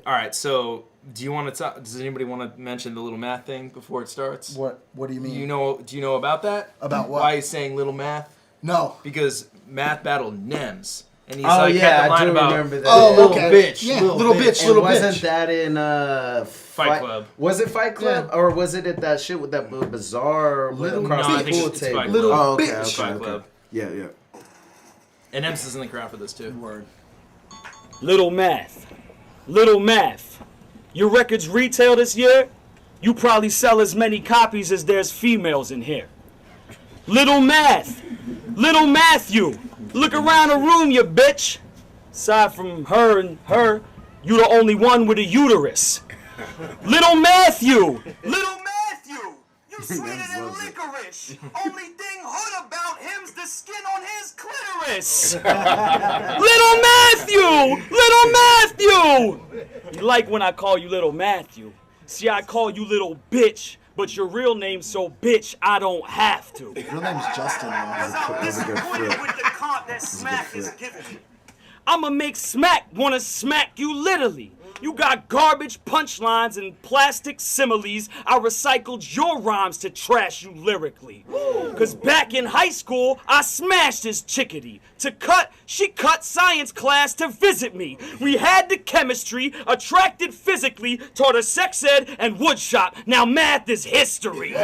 All right, so do you want to talk? Does anybody want to mention the little math thing before it starts? What do you mean? Do you know about that? About what? Why he's saying little math? No. Because Math battled Nems. And he's had the line about, remember that. Oh, little okay. bitch. Yeah, little bitch. Wasn't that in Fight Club? Was it Fight Club? Yeah. Or was it at that shit with that bizarre Little across no, I the think pool it's table? Fight Club. Little okay, bitch. okay, Fight okay. Club. Yeah. And Nems is in the crowd for this too. Word. Little math. Little math. Your records retail this year? You probably sell as many copies as there's females in here. Little math. Little Matthew. Look around the room, you bitch. Aside from her and her, you the only one with a uterus. Little Matthew. Little Matthew. You sweeter than licorice. Only thing hood about him's the skin on his clitoris. Little Matthew. Little Matthew. You like when I call you Little Matthew. See, I call you Little Bitch, but your real name's so bitch I don't have to. Real name's Justin. Cause Though. I'm disappointed with the comp that Smack is giving me. I'ma make Smack wanna smack you literally. You got garbage punchlines and plastic similes. I recycled your rhymes to trash you lyrically. Cause back in high school, I smashed this chickadee. To cut, she cut science class to visit me. We had the chemistry, attracted physically, taught her sex ed and woodshop. Now math is history.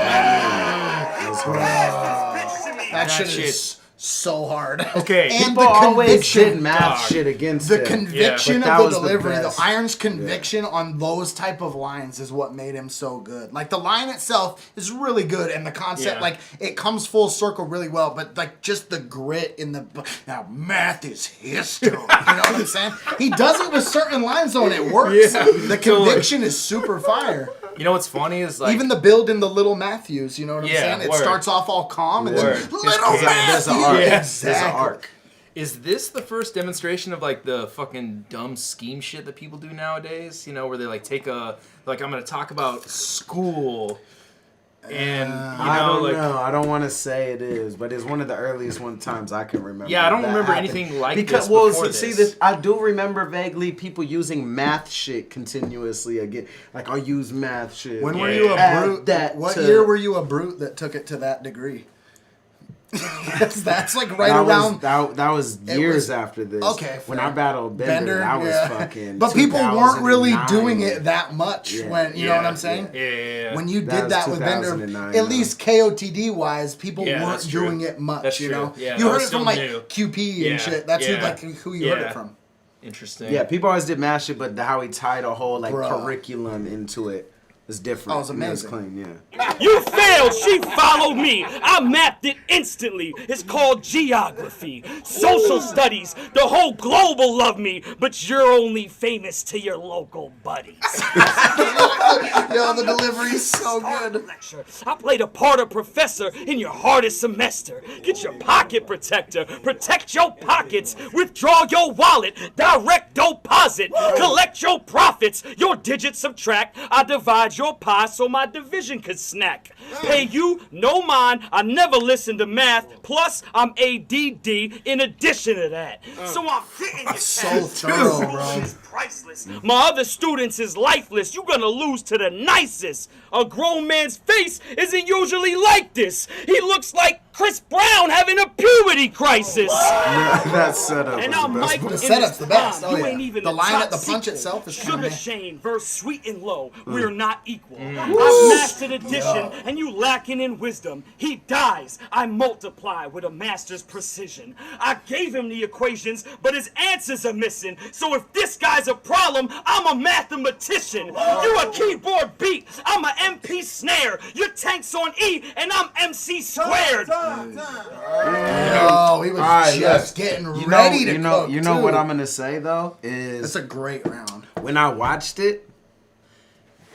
That shit is so hard. Okay. And People the always conviction. did math shit against The him. conviction But that of was the the delivery, the best. Iron's conviction on those type of lines is what made him so good. Like the line itself is really good, and the concept, Yeah. like it comes full circle really well. But like just the grit in the now, math is history. You know what I'm saying? He does it with certain lines though, and it works. Yeah. The conviction is super fire. You know what's funny is like Even the build in the Little Matthews, you know what I'm Yeah, saying? It word. starts off all calm and Word. then It's Little crazy. Matthews. There's an arc. Yeah. There's an Exactly. arc. Is this the first demonstration of like the fucking dumb scheme shit that people do nowadays? You know, where they like take a like I'm gonna talk about school, and you know, I don't like know. I don't want to say it is, but it's one of the earliest times I can remember. Yeah, I don't that remember happened. anything like because, this well, before see, this. I do remember vaguely people using math shit continuously again. Like I'll use math shit. When were Yeah, you a add brute? that What to- year were you a brute that took it to that degree? that's like right that around. that was It years was- after this. Okay, when fair. I battled Bender, that was fucking. But people weren't really 2009. doing it that much Yeah. when you know what I'm saying. Yeah. When you That did was that with Bender, 2009, at least KOTD wise, people Yeah, weren't that's true. doing it much. That's you true. know, Yeah, you that heard was it from still like new. QP Yeah, and shit. That's yeah, who you heard it from. Interesting. Yeah, people always did math shit, but how he tied a whole like Bruh. curriculum into it was different. Oh, it was amazing. Clean, yeah. You failed. She followed me. I mapped it instantly. It's called geography, social studies. The whole globe will love me, but you're only famous to your local buddies. Yo, the delivery's so good. Lecture. I played a part of professor in your hardest semester. Get your pocket protector. Protect your pockets. Withdraw your wallet. Direct deposit. Collect your profits. Your digits subtract. I divide your pie so my division could snack. Pay you, no mind. I never listen to math. Plus, I'm ADD in addition to that. So I'm getting your So cash. thorough, Your bro. school is priceless. My other students is lifeless. You gonna lose to the nicest. A grown man's face isn't usually like this. He looks like Chris Brown having a puberty crisis. That setup And was I'm the best Mike part. in The setup's this the best. bomb. Oh, You yeah. ain't even The the line top at the punch sequel. itself is kinda Sugar meh. Shane verse Sweet and Low. We're not equal. I've mastered addition, and you lacking in wisdom. He dies. I multiply with a master's precision. I gave him the equations, but his answers are missing. So if this guy's a problem, I'm a mathematician. You a keyboard beat. I'm a MP snare. Your tank's on E, and I'm MC squared. Oh, he was Alright, just look, getting you ready know, to cook. You know too. what I'm gonna say though is It's a great round. when I watched it,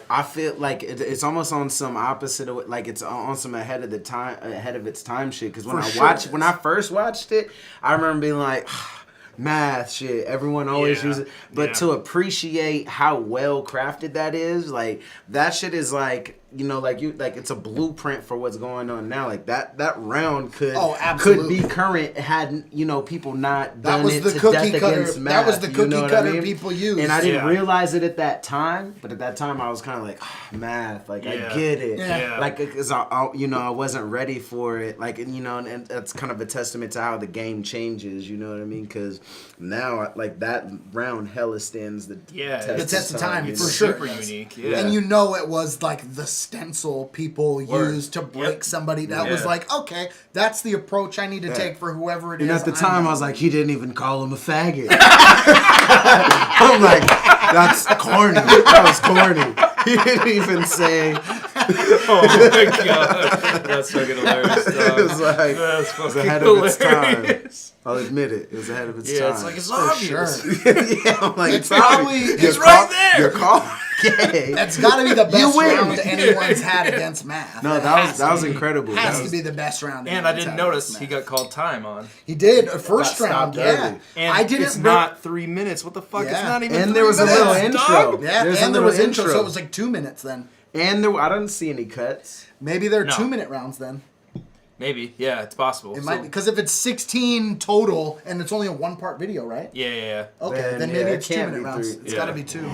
I feel like it's almost on some opposite of like it's on some ahead of its time shit. Because when when I first watched it, I remember being like, math shit. Everyone always uses it, but to appreciate how well crafted that is, like that shit is like you know, like it's a blueprint for what's going on now. Like that round could absolutely. be current had, you know, people not That done was it the to cookie death cutter. against math. That was the cookie you know what cutter I mean? people used. And I didn't Yeah. realize it at that time, but at that time I was kind of like, math, like I get it. Yeah. Like, cause I, you know, I wasn't ready for it. Like, and, you know, and that's kind of a testament to how the game changes. You know what I mean? Cause now, like that round hella stands the test of time, you for know? sure. Super unique. Yeah. And you know it was like the stencil people used to break somebody. That was like, okay, that's the approach I need to take for whoever it is. And at the time, I was like, he didn't even call him a faggot. I'm like, that's corny. That was corny. He didn't even say. Oh my god, that's fucking hilarious. It was like, That's it was fucking ahead of its hilarious. time. I'll admit it. It was ahead of its Yeah, time. it's like it's For obvious. sure. Yeah, I'm like, It's probably It's right there. You're calling gay. That's got to be the best win. round anyone's had against math. No, that was incredible. Has That to was- be the best round. And I anyone's didn't had notice against he math. got called time on. He did first Got round. stopped Yeah, early. And I didn't. it's not 3 minutes. What the fuck? Yeah. It's not even. And 3 there was a minutes, little dog. intro. Yeah, There's a and there little was intro, so intro. it was like 2 minutes then. And I didn't see any cuts. Maybe they're No. 2-minute rounds then. Maybe. Yeah, it's possible. It might be because if it's 16 total and it's only a 1-part video, right? Yeah. Okay, Then, then yeah, maybe it it's can't 2-minute be rounds. 3. It's Yeah. got to be 2.